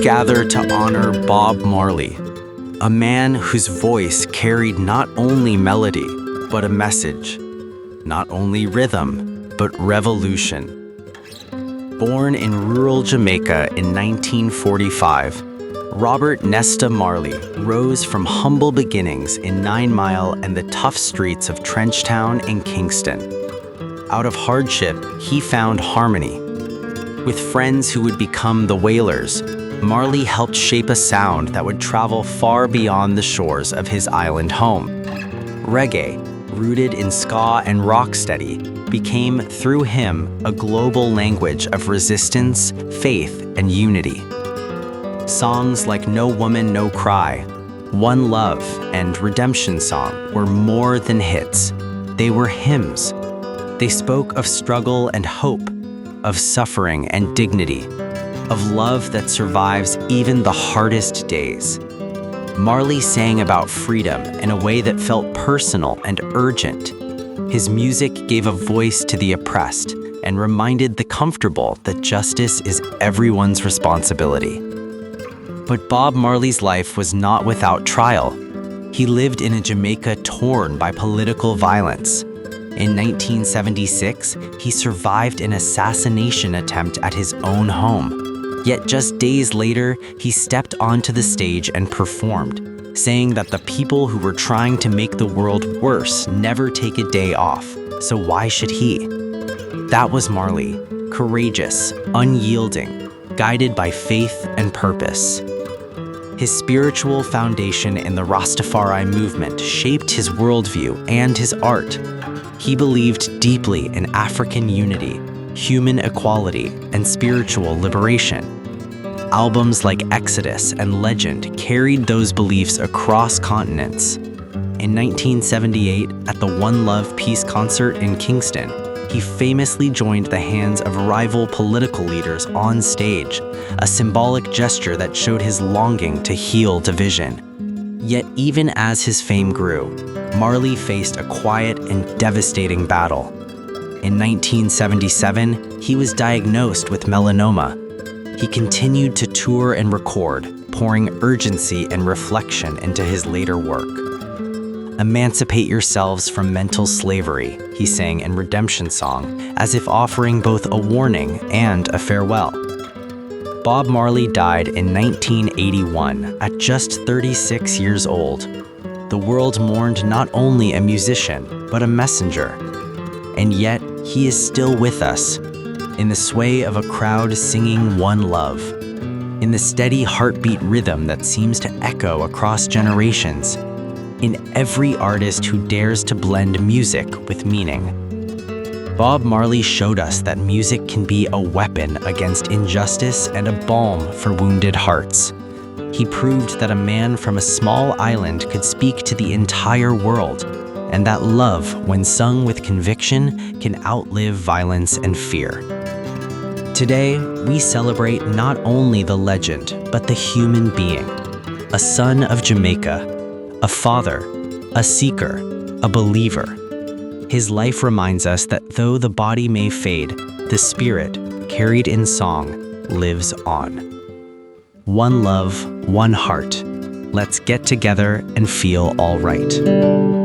gather to honor Bob Marley, a man whose voice carried not only melody, but a message, not only rhythm, but revolution. Born in rural Jamaica in 1945, Robert Nesta Marley rose from humble beginnings in 9 Mile and the tough streets of Trenchtown and Kingston. Out of hardship, he found harmony. With friends who would become the Wailers, Marley helped shape a sound that would travel far beyond the shores of his island home. Reggae, rooted in ska and rocksteady, became, through him, a global language of resistance, faith, and unity. Songs like No Woman, No Cry, One Love, and Redemption Song were more than hits. They were hymns. They spoke of struggle and hope, of suffering and dignity, of love that survives even the hardest days. Marley sang about freedom in a way that felt personal and urgent. His music gave a voice to the oppressed and reminded the comfortable that justice is everyone's responsibility. But Bob Marley's life was not without trial. He lived in a Jamaica torn by political violence. In 1976, he survived an assassination attempt at his own home. Yet just days later, he stepped onto the stage and performed, saying that the people who were trying to make the world worse never take a day off, so why should he? That was Marley, courageous, unyielding, guided by faith and purpose. His spiritual foundation in the Rastafarian movement shaped his worldview and his art. He believed deeply in African unity, human equality, and spiritual liberation. Albums like Exodus and Legend carried those beliefs across continents. In 1978, at the One Love Peace concert in Kingston, he famously joined the hands of rival political leaders on stage, a symbolic gesture that showed his longing to heal division. Yet even as his fame grew, Marley faced a quiet and devastating battle. In 1977, he was diagnosed with melanoma. He continued to tour and record, pouring urgency and reflection into his later work. "Emancipate yourselves from mental slavery," he sang in Redemption Song, as if offering both a warning and a farewell. Bob Marley died in 1981 at just 36 years old. The world mourned not only a musician, but a messenger. And yet, he is still with us, in the sway of a crowd singing One Love, in the steady heartbeat rhythm that seems to echo across generations, in every artist who dares to blend music with meaning. Bob Marley showed us that music can be a weapon against injustice and a balm for wounded hearts. He proved that a man from a small island could speak to the entire world, and that love, when sung with conviction, can outlive violence and fear. Today, we celebrate not only the legend, but the human being, a son of Jamaica, a father, a seeker, a believer. His life reminds us that though the body may fade, the spirit, carried in song, lives on. One love, one heart. Let's get together and feel all right.